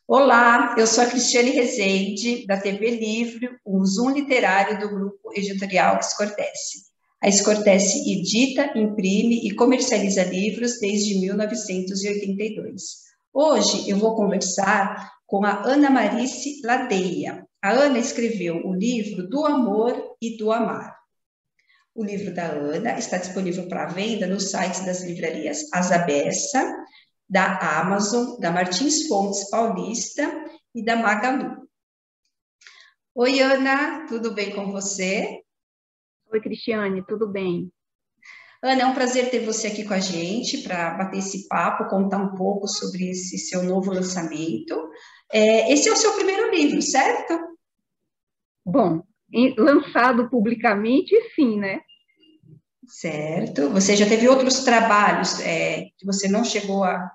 Olá, eu sou a Cristiane Rezende, da TV Livre, o Zoom literário do Grupo Editorial Escortece. A Escortece edita, imprime e comercializa livros desde 1982. Hoje eu vou conversar com a Ana Marice Ladeia. A Ana escreveu o livro Do Amor e do Amar. O livro da Ana está disponível para venda nos sites das livrarias Asabessa, da Amazon, da Martins Fontes Paulista e da Magalu. Oi, Ana, tudo bem com você? Oi, Cristiane, tudo bem? Ana, é um prazer ter você aqui com a gente para bater esse papo, contar um pouco sobre esse seu novo lançamento. Esse é o seu primeiro livro, certo? Bom, lançado publicamente, sim, né? Certo. Você já teve outros trabalhos que você não chegou a...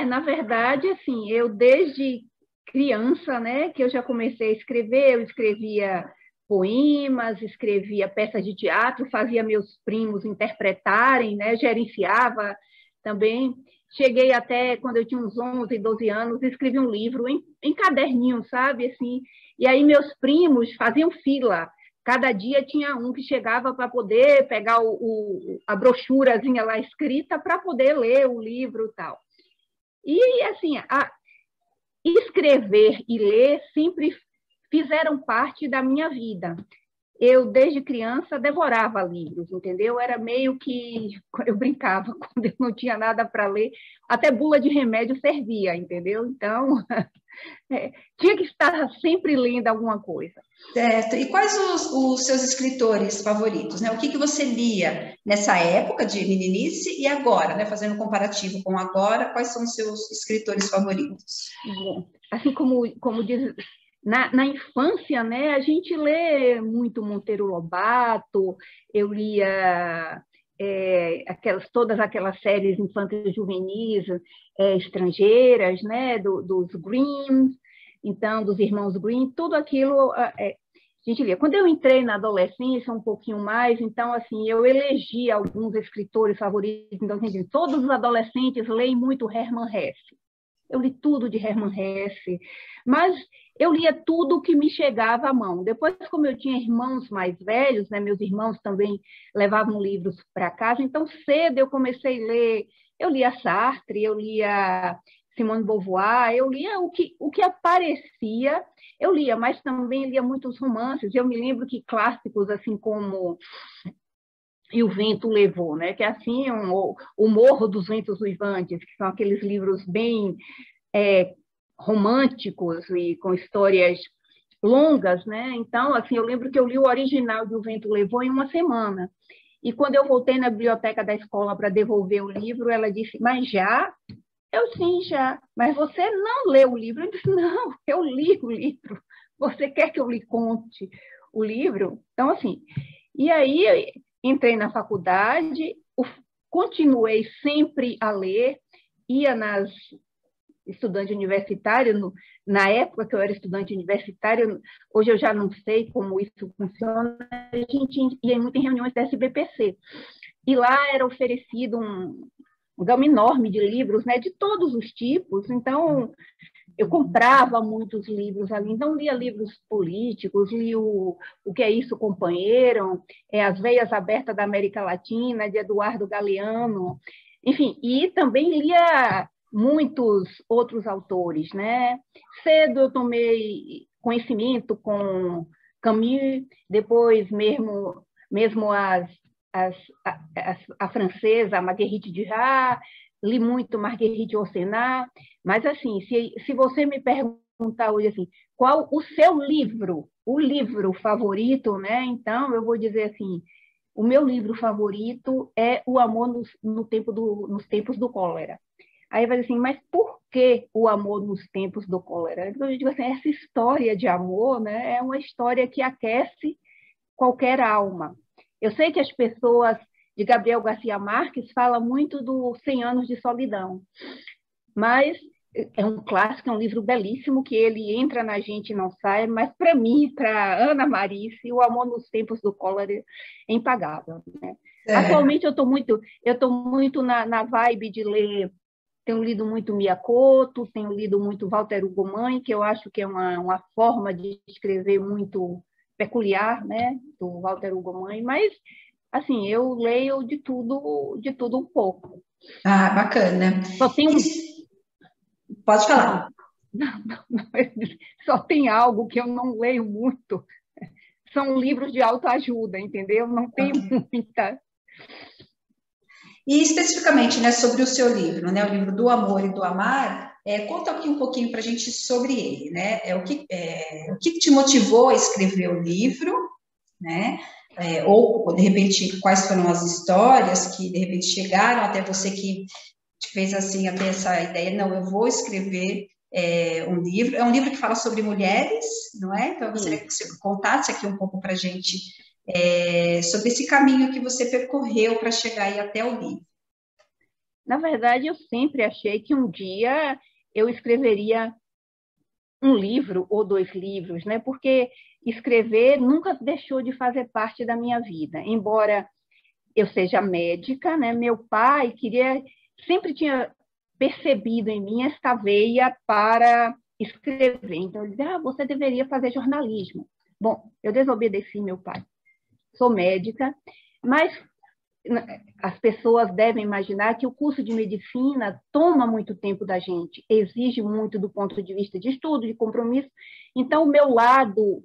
Na verdade, assim, eu desde criança, né, que eu já comecei a escrever, eu escrevia poemas, escrevia peças de teatro, fazia meus primos interpretarem, né, gerenciava também. Cheguei até, quando eu tinha uns 11, 12 anos, escrevi um livro em caderninho, sabe, assim, e aí meus primos faziam fila. Cada dia tinha um que chegava para poder pegar a brochurazinha lá escrita para poder ler o livro e tal. E, assim, escrever e ler sempre fizeram parte da minha vida. Eu, desde criança, devorava livros, entendeu? Era meio que... Eu brincava, quando eu não tinha nada para ler, até bula de remédio servia, entendeu? Então, tinha que estar sempre lendo alguma coisa. Certo. E quais os seus escritores favoritos, né? O que você lia nessa época de meninice e agora, né? Fazendo um comparativo com agora, quais são os seus escritores favoritos? Bom, assim como diz... Na infância, né, a gente lê muito Monteiro Lobato, eu lia todas aquelas séries infantis juvenis estrangeiras, né, dos Grimm, então, dos irmãos Grimm, tudo aquilo a gente lia. Quando eu entrei na adolescência, um pouquinho mais, então, assim, eu elegi alguns escritores favoritos, então, assim, todos os adolescentes leem muito Hermann Hesse. Eu li tudo de Hermann Hesse, mas eu lia tudo que me chegava à mão. Depois, como eu tinha irmãos mais velhos, né, meus irmãos também levavam livros para casa, então cedo eu comecei a ler. Eu lia Sartre, eu lia Simone de Beauvoir, eu lia o que aparecia, eu lia, mas também lia muitos romances. Eu me lembro que clássicos assim como E o Vento Levou, né? Que é assim, o Morro dos Ventos Uivantes, que são aqueles livros bem românticos e com histórias longas, né? Então, assim, eu lembro que eu li o original de O Vento Levou em uma semana. E quando eu voltei na biblioteca da escola para devolver o livro, ela disse, mas já? Eu, sim, já. Mas você não leu o livro? Eu disse, não, eu li o livro. Você quer que eu lhe conte o livro? Então, assim, e aí entrei na faculdade, continuei sempre a ler, ia nas estudante universitário, na época que eu era estudante universitário, hoje eu já não sei como isso funciona, a gente ia muito em reuniões da SBPC, e lá era oferecido um gama enorme de livros, né, de todos os tipos, então eu comprava muitos livros ali, então lia livros políticos, li o Que é Isso, Companheiro, As Veias Abertas da América Latina, de Eduardo Galeano, enfim, e também lia muitos outros autores, né? Cedo eu tomei conhecimento com Camus, depois mesmo a francesa, a Marguerite Duras, li muito Marguerite Yourcenar, mas assim, se você me perguntar hoje assim, qual o seu livro, o livro favorito, né? Então eu vou dizer assim, o meu livro favorito é O Amor nos Tempos do Cólera. Aí vai dizer assim, mas por que o amor nos tempos do cólera? Eu digo assim, essa história de amor, né, é uma história que aquece qualquer alma. Eu sei que as pessoas de Gabriel Garcia Marques falam muito do 100 Anos de Solidão, mas é um clássico, é um livro belíssimo, que ele entra na gente e não sai, mas para mim, para Ana Marice, O Amor nos Tempos do Cólera é impagável, né? Atualmente eu tô muito na vibe de ler. Tenho lido muito Miyakoto, tenho lido muito Walter Hugo Mãe, que eu acho que é uma forma de escrever muito peculiar, né, do Walter Hugo Mãe, mas assim, eu leio de tudo um pouco. Ah, bacana. Só tem um, Pode não, falar. não, só tem algo que eu não leio muito, são livros de autoajuda, entendeu? Não tem Ok. muita. E especificamente, né, sobre o seu livro, né, o livro do Amor e do Amar, conta aqui um pouquinho para a gente sobre ele, né? O que te motivou a escrever o livro, né? Ou de repente quais foram as histórias que de repente chegaram até você que te fez assim até essa ideia? Não, eu vou escrever um livro. É um livro que fala sobre mulheres, não é? Então eu gostaria que Isso. você contasse aqui um pouco para a gente sobre esse caminho que você percorreu para chegar aí até o livro. Na verdade, eu sempre achei que um dia eu escreveria um livro ou dois livros, né? Porque escrever nunca deixou de fazer parte da minha vida. Embora eu seja médica, né? Meu pai sempre tinha percebido em mim esta veia para escrever. Então, ele dizia, você deveria fazer jornalismo. Bom, eu desobedeci meu pai. Sou médica, mas as pessoas devem imaginar que o curso de medicina toma muito tempo da gente, exige muito do ponto de vista de estudo, de compromisso. Então, o meu lado,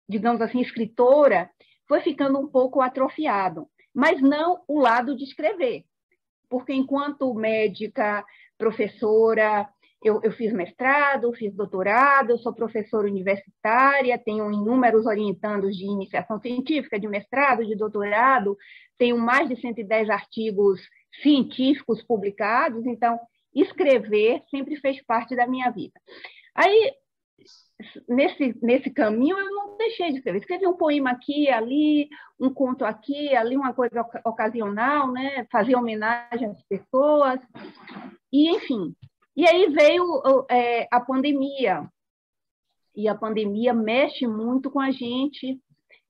digamos assim, escritora, foi ficando um pouco atrofiado, mas não o lado de escrever, porque enquanto médica, professora, eu fiz mestrado, fiz doutorado, eu sou professora universitária, tenho inúmeros orientandos de iniciação científica, de mestrado, de doutorado, tenho mais de 110 artigos científicos publicados, então escrever sempre fez parte da minha vida. Aí, nesse caminho, eu não deixei de escrever. Escrevi um poema aqui, ali, um conto aqui, ali, uma coisa ocasional, né? Fazia homenagem às pessoas, e enfim. E aí veio a pandemia, e a pandemia mexe muito com a gente,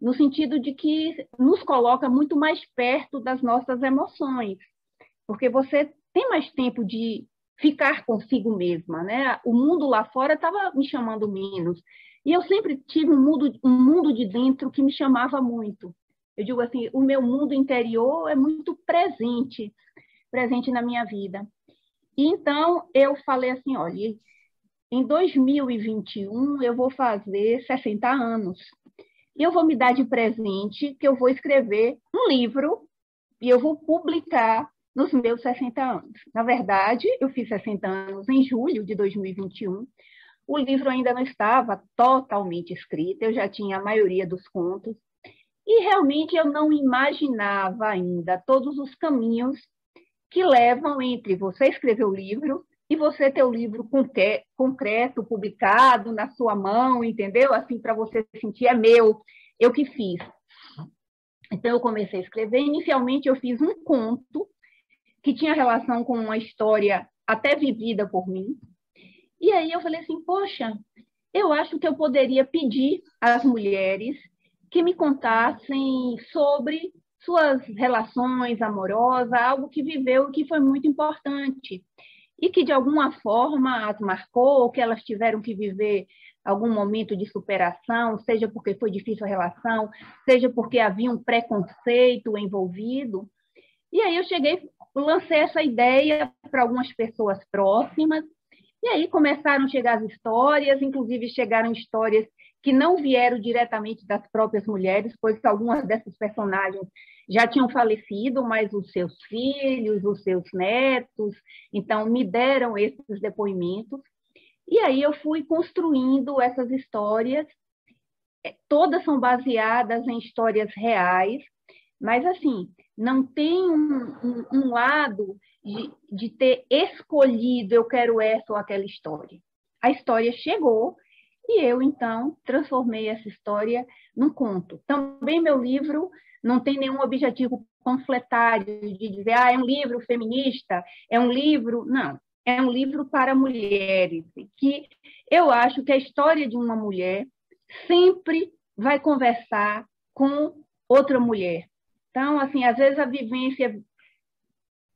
no sentido de que nos coloca muito mais perto das nossas emoções, porque você tem mais tempo de ficar consigo mesma, né? O mundo lá fora estava me chamando menos. E eu sempre tive um mundo de dentro que me chamava muito. Eu digo assim, o meu mundo interior é muito presente na minha vida. E então eu falei assim, olha, em 2021 eu vou fazer 60 anos. E eu vou me dar de presente que eu vou escrever um livro e eu vou publicar nos meus 60 anos. Na verdade, eu fiz 60 anos em julho de 2021. O livro ainda não estava totalmente escrito, eu já tinha a maioria dos contos. E realmente eu não imaginava ainda todos os caminhos que levam entre você escrever o livro e você ter o livro concreto, publicado na sua mão, entendeu? Assim, para você sentir, é meu, eu que fiz. Então, eu comecei a escrever. Inicialmente, eu fiz um conto que tinha relação com uma história até vivida por mim. E aí eu falei assim, poxa, eu acho que eu poderia pedir às mulheres que me contassem sobre suas relações amorosas, algo que viveu e que foi muito importante. E que, de alguma forma, as marcou, que elas tiveram que viver algum momento de superação, seja porque foi difícil a relação, seja porque havia um preconceito envolvido. E aí eu lancei essa ideia para algumas pessoas próximas, e aí começaram a chegar as histórias, inclusive chegaram histórias que não vieram diretamente das próprias mulheres, pois algumas dessas personagens já tinham falecido, mas os seus filhos, os seus netos, então me deram esses depoimentos. E aí eu fui construindo essas histórias, todas são baseadas em histórias reais, mas assim, não tem um lado de ter escolhido, eu quero essa ou aquela história. A história chegou e eu, então, transformei essa história num conto. Também meu livro não tem nenhum objetivo panfletário de dizer, é um livro feminista, é um livro... Não, é um livro para mulheres, que eu acho que a história de uma mulher sempre vai conversar com outra mulher. Então, assim, às vezes a vivência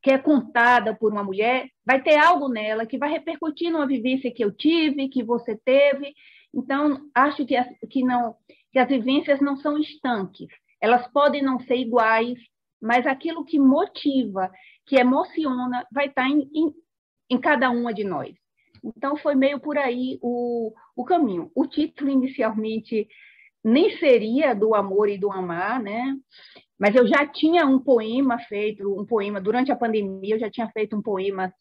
que é contada por uma mulher vai ter algo nela que vai repercutir numa vivência que eu tive, que você teve. Então, acho que as vivências não são estanques. Elas podem não ser iguais, mas aquilo que motiva, que emociona, vai estar em cada uma de nós. Então, foi meio por aí o caminho. O título, inicialmente, nem seria do amor e do amar, né? Mas eu já tinha um poema durante a pandemia, eu já tinha feito um poema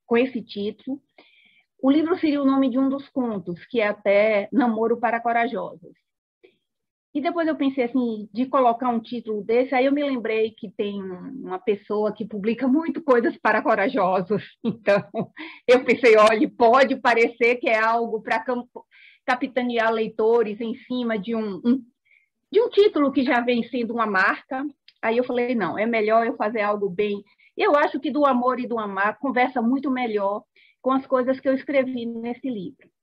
com esse título. O livro seria o nome de um dos contos, que é até Namoro para Corajosos. E depois eu pensei assim, de colocar um título desse, aí eu me lembrei que tem uma pessoa que publica muito coisas para corajosos. Então, eu pensei, olha, pode parecer que é algo para capitanear leitores em cima de um título que já vem sendo uma marca. Aí eu falei, não, é melhor eu fazer algo bem. Eu acho que do amor e do amar conversa muito melhor com as coisas que eu escrevi nesse livro.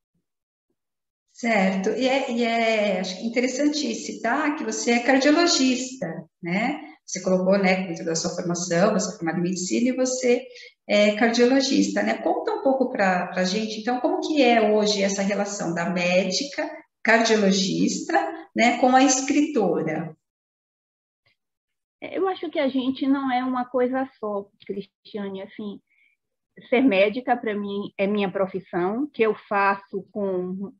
Certo, acho que interessante citar que você é cardiologista, né? Você colocou, né, dentro da sua formação, você é formada em medicina e você é cardiologista, né? Conta um pouco para a gente, então, como que é hoje essa relação da médica, cardiologista, né, com a escritora? Eu acho que a gente não é uma coisa só, Cristiane, assim, ser médica, para mim, é minha profissão, que eu faço com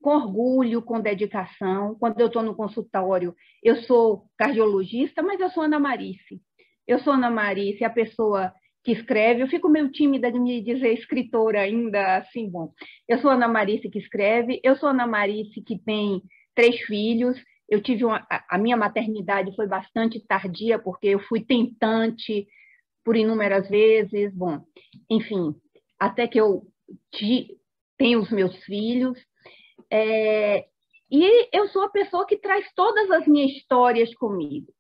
orgulho, com dedicação. Quando eu estou no consultório, eu sou cardiologista, mas eu sou Ana Marice. Eu sou Ana Marice, a pessoa que escreve. Eu fico meio tímida de me dizer escritora ainda, assim, bom. Eu sou Ana Marice que escreve, eu sou Ana Marice que tem 3 filhos. Eu tive a minha maternidade foi bastante tardia, porque eu fui tentante por inúmeras vezes. Bom, enfim, até que eu tenho os meus filhos. E eu sou a pessoa que traz todas as minhas histórias comigo.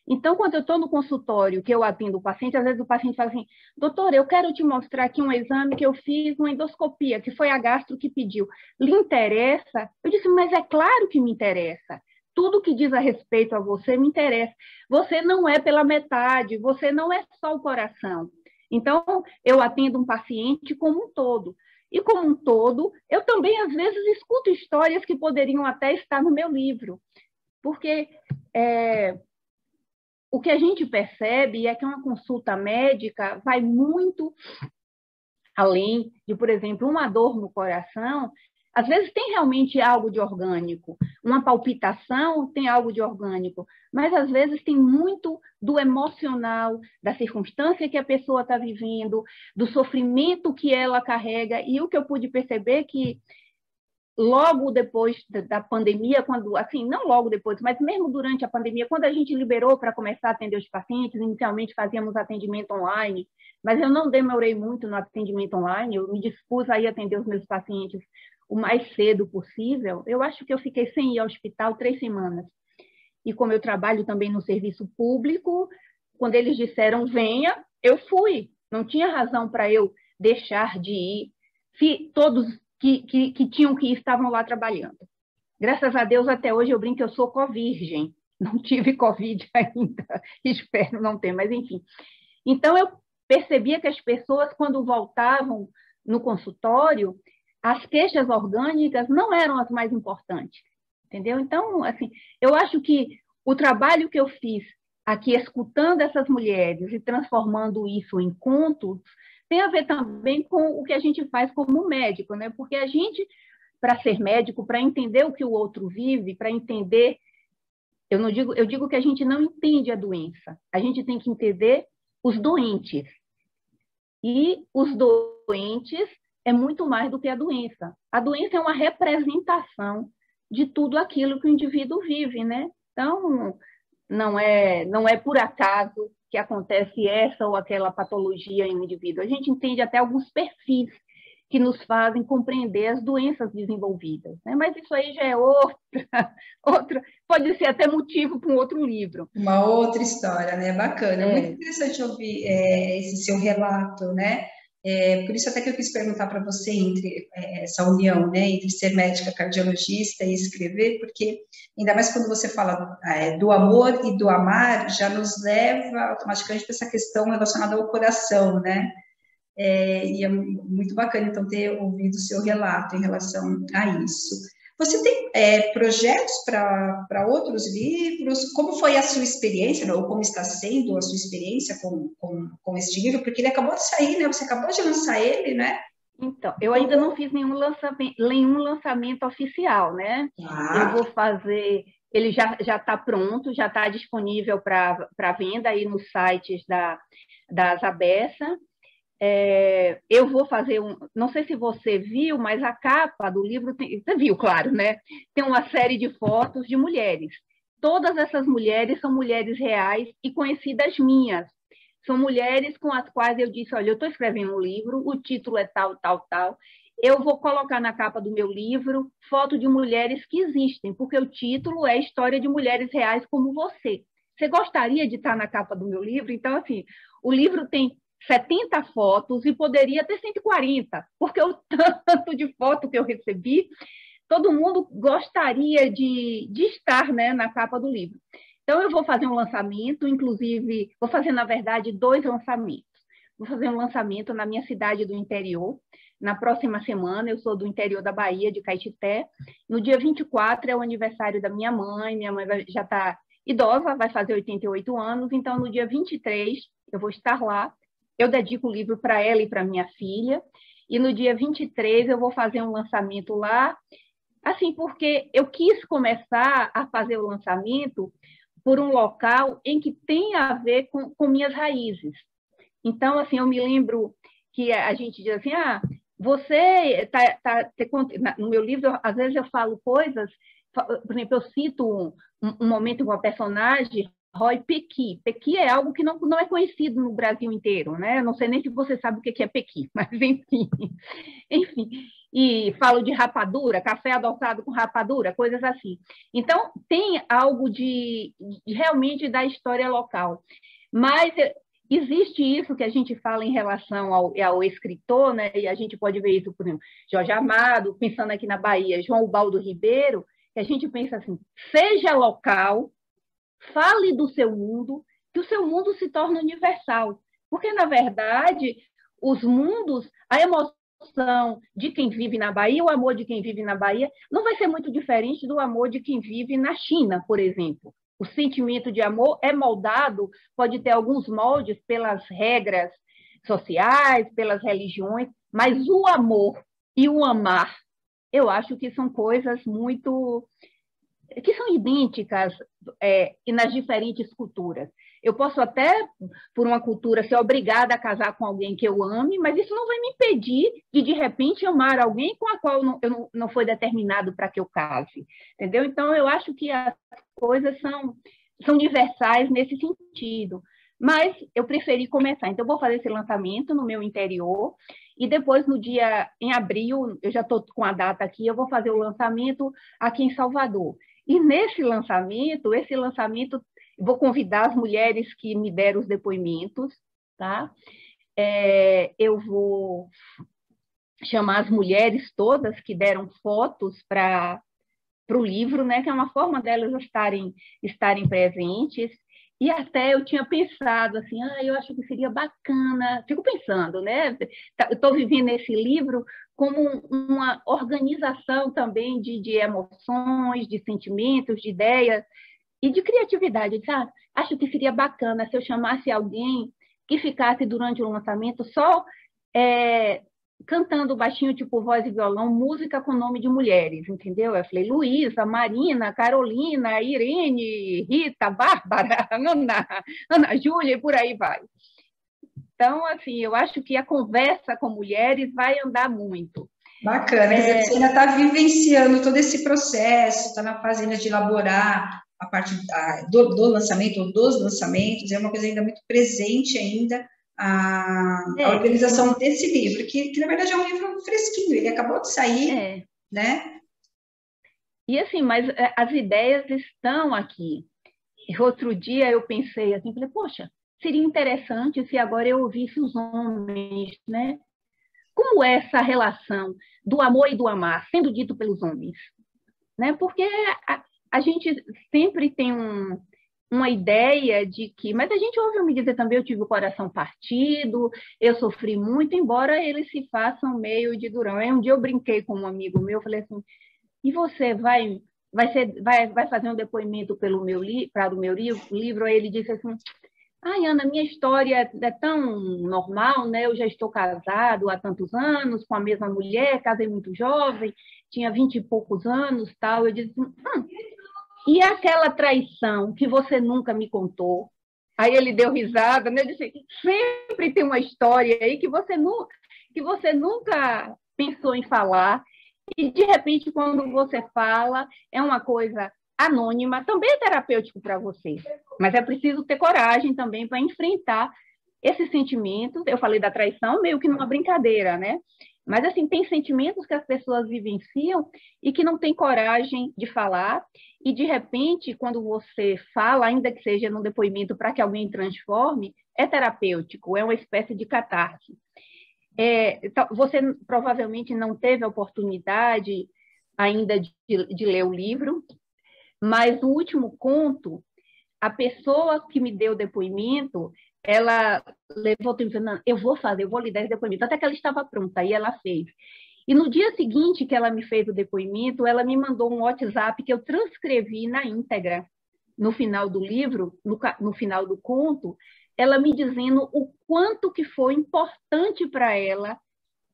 Então, quando eu estou no consultório, que eu atendo o paciente, às vezes o paciente fala assim, doutor, eu quero te mostrar aqui um exame que eu fiz, uma endoscopia, que foi a gastro que pediu. Lhe interessa? Eu disse, mas é claro que me interessa. Tudo que diz a respeito a você me interessa. Você não é pela metade, você não é só o coração. Então, eu atendo um paciente como um todo. E, como um todo, eu também, às vezes, escuto histórias que poderiam até estar no meu livro. Porque o que a gente percebe é que uma consulta médica vai muito além de, por exemplo, uma dor no coração. Às vezes tem realmente algo de orgânico, uma palpitação tem algo de orgânico, mas às vezes tem muito do emocional, da circunstância que a pessoa está vivendo, do sofrimento que ela carrega. E o que eu pude perceber é que logo depois da pandemia, quando, assim, não logo depois, mas mesmo durante a pandemia, quando a gente liberou para começar a atender os pacientes, inicialmente fazíamos atendimento online, mas eu não demorei muito no atendimento online, eu me dispus a ir atender os meus pacientes o mais cedo possível. Eu acho que eu fiquei sem ir ao hospital 3 semanas. E como eu trabalho também no serviço público, quando eles disseram venha, eu fui. Não tinha razão para eu deixar de ir. Todos que tinham que ir estavam lá trabalhando. Graças a Deus, até hoje eu brinco que eu sou co-virgem. Não tive Covid ainda, espero não ter, mas enfim. Então, eu percebia que as pessoas, quando voltavam no consultório, as queixas orgânicas não eram as mais importantes, entendeu? Então, assim, eu acho que o trabalho que eu fiz aqui, escutando essas mulheres e transformando isso em contos, tem a ver também com o que a gente faz como médico, né? Porque a gente, para ser médico, para entender o que o outro vive, para entender, eu digo que a gente não entende a doença, a gente tem que entender os doentes. E os doentes é muito mais do que a doença. A doença é uma representação de tudo aquilo que o indivíduo vive, né? Então, não é por acaso que acontece essa ou aquela patologia em um indivíduo. A gente entende até alguns perfis que nos fazem compreender as doenças desenvolvidas, né? Mas isso aí já é outra, pode ser até motivo para um outro livro. Uma outra história, né? Bacana. Muito interessante ouvir esse seu relato, né? Por isso até que eu quis perguntar para você entre essa união, né, entre ser médica cardiologista e escrever, porque ainda mais quando você fala do amor e do amar, já nos leva automaticamente para essa questão relacionada ao coração, né? E é muito bacana, então, ter ouvido o seu relato em relação a isso. Você tem projetos para outros livros? Como foi a sua experiência, ou como está sendo a sua experiência com este livro? Porque ele acabou de sair, né? Você acabou de lançar ele, né? Então, eu ainda não fiz nenhum lançamento oficial, né? Eu vou fazer... Ele já está pronto, já está disponível para venda aí nos sites da Zabessa. Eu vou fazer não sei se você viu, mas a capa do livro você viu, claro, né? Tem uma série de fotos de mulheres. Todas essas mulheres são mulheres reais e conhecidas minhas. São mulheres com as quais eu disse, olha, eu estou escrevendo um livro, o título é tal, tal, tal. Eu vou colocar na capa do meu livro foto de mulheres que existem, porque o título é História de Mulheres Reais como Você. Você gostaria de estar na capa do meu livro? Então, assim, o livro tem 70 fotos e poderia ter 140, porque o tanto de foto que eu recebi, todo mundo gostaria de estar, né, na capa do livro. Então, eu vou fazer um lançamento, inclusive, vou fazer, na verdade, 2 lançamentos. Vou fazer um lançamento na minha cidade do interior, na próxima semana. Eu sou do interior da Bahia, de Caetité. No dia 24 é o aniversário da minha mãe já está idosa, vai fazer 88 anos, então no dia 23 eu vou estar lá. Eu dedico o livro para ela e para minha filha, e no dia 23 eu vou fazer um lançamento lá, assim, porque eu quis começar a fazer o lançamento por um local em que tem a ver com minhas raízes. Então, assim, eu me lembro que a gente diz assim, você no meu livro, às vezes eu falo coisas, por exemplo, eu cito um momento com uma personagem, Roy Pequi. Pequi é algo que não é conhecido no Brasil inteiro, né? Eu não sei nem se você sabe o que é Pequi, mas enfim. Enfim, e falo de rapadura, café adoçado com rapadura, coisas assim. Então, tem algo de realmente da história local. Mas existe isso que a gente fala em relação ao escritor, né? E a gente pode ver isso, por exemplo, Jorge Amado, pensando aqui na Bahia, João Ubaldo Ribeiro, que a gente pensa assim, seja local, fale do seu mundo, que o seu mundo se torna universal. Porque, na verdade, os mundos, a emoção de quem vive na Bahia, o amor de quem vive na Bahia, não vai ser muito diferente do amor de quem vive na China, por exemplo. O sentimento de amor é moldado, pode ter alguns moldes pelas regras sociais, pelas religiões, mas o amor e o amar, eu acho que são coisas muito... que são idênticas e nas diferentes culturas. Eu posso até, por uma cultura, ser obrigada a casar com alguém que eu ame, mas isso não vai me impedir de repente, amar alguém com a qual não foi determinado para que eu case. Entendeu? Então, eu acho que as coisas são universais nesse sentido. Mas eu preferi começar. Então, eu vou fazer esse lançamento no meu interior, e depois, em abril, eu já estou com a data aqui, eu vou fazer o lançamento aqui em Salvador. E nesse lançamento, vou convidar as mulheres que me deram os depoimentos, tá? Eu vou chamar as mulheres todas que deram fotos para o livro, né? Que é uma forma delas estarem presentes. E até eu tinha pensado assim, eu acho que seria bacana, fico pensando, né? Estou vivendo esse livro como uma organização também de emoções, de sentimentos, de ideias e de criatividade. Acho que seria bacana se eu chamasse alguém que ficasse durante o lançamento só cantando baixinho, tipo voz e violão, música com nome de mulheres, entendeu? Eu falei, Luísa, Marina, Carolina, Irene, Rita, Bárbara, Ana Júlia, e por aí vai. Então, assim, eu acho que a conversa com mulheres vai andar muito. Bacana, quer dizer, você ainda está vivenciando todo esse processo, está na fase ainda de elaborar a parte do lançamento, ou dos lançamentos, é uma coisa ainda muito presente ainda, a organização desse livro, que na verdade é um livro fresquinho, ele acabou de sair, né? E assim, mas as ideias estão aqui. Outro dia eu pensei assim, falei, poxa, seria interessante se agora eu ouvisse os homens, né? como é essa relação do amor e do amar sendo dito pelos homens? Né? Porque a gente sempre tem uma ideia de que... Mas a gente ouve me dizer também, eu tive o coração partido, eu sofri muito, embora eles se façam meio de durão. Aí um dia eu brinquei com um amigo meu, falei assim, e você vai fazer um depoimento para o meu livro? Aí ele disse assim, ai, Ana, minha história é tão normal, né? Eu já estou casado há tantos anos com a mesma mulher, casei muito jovem, tinha 20 e poucos anos, tal. Eu disse, e aquela traição que você nunca me contou? Aí ele deu risada, né? Eu disse, sempre tem uma história aí que você nunca pensou em falar, e de repente, quando você fala, é uma coisa anônima, também é terapêutico para você, mas é preciso ter coragem também para enfrentar esses sentimentos. Eu falei da traição meio que numa brincadeira, né? Mas, assim, tem sentimentos que as pessoas vivenciam e que não têm coragem de falar, e, de repente, quando você fala, ainda que seja num depoimento para que alguém transforme, é terapêutico, é uma espécie de catarse. Você provavelmente não teve a oportunidade ainda de ler o livro, mas no último conto, a pessoa que me deu o depoimento, ela levou o tempo dizendo, eu vou lhe dar esse depoimento, até que ela estava pronta, e ela fez. E no dia seguinte que ela me fez o depoimento, ela me mandou um WhatsApp que eu transcrevi na íntegra, no final do livro, no final do conto, ela me dizendo o quanto que foi importante para ela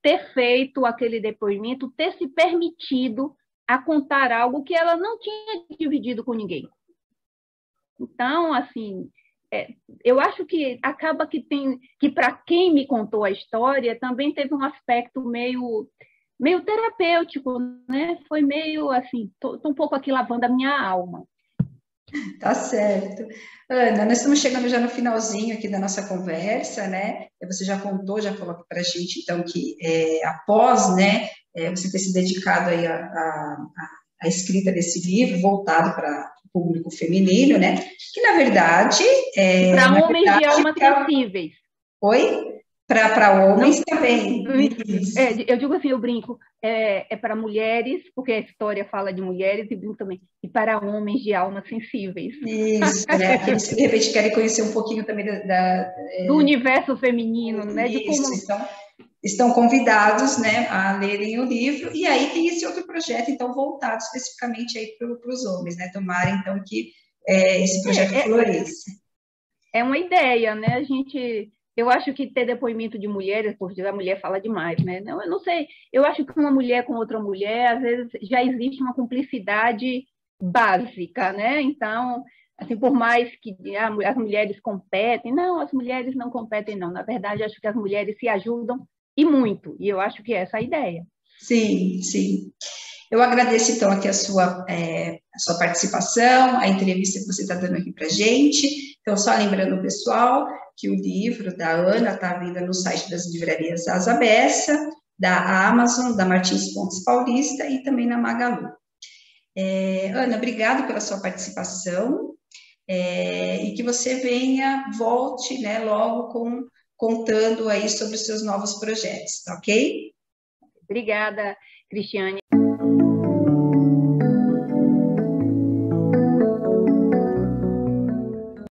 ter feito aquele depoimento, ter se permitido a contar algo que ela não tinha dividido com ninguém. Então, assim, eu acho que acaba que para quem me contou a história, também teve um aspecto meio terapêutico, né? Foi meio assim, tô um pouco aqui lavando a minha alma. Tá certo. Ana, nós estamos chegando já no finalzinho aqui da nossa conversa, né? Você já contou, já falou para a gente, então, que após, né, você ter se dedicado aí à escrita desse livro, voltado para o público feminino, né? Que, na verdade... para homens de almas sensíveis. Oi? Para homens não, também. Eu digo assim, eu brinco, para mulheres, porque a história fala de mulheres, e brinco também, e para homens de almas sensíveis. Isso, né? Aqueles que de repente querem conhecer um pouquinho também do universo feminino, né? De como... Então, estão convidados, né, a lerem o livro, e aí tem esse outro projeto, então, voltado especificamente aí para os homens, né? Tomara, então, que esse projeto floresça. É uma ideia, né? Eu acho que ter depoimento de mulheres, porque a mulher fala demais, né? Eu não sei, eu acho que uma mulher com outra mulher, às vezes, já existe uma cumplicidade básica, né? Então, assim, por mais que as mulheres competem, não, as mulheres não competem, não. Na verdade, acho que as mulheres se ajudam e muito, e eu acho que essa é a ideia. Sim, sim. Eu agradeço, então, aqui a sua participação, a entrevista que você está dando aqui para a gente. Então, só lembrando, pessoal, que o livro da Ana está à venda no site das livrarias Asa Bessa, da Amazon, da Martins Fontes Paulista e também na Magalu. Ana, obrigado pela sua participação e que você volte, né, logo contando aí sobre os seus novos projetos, tá ok? Obrigada, Cristiane.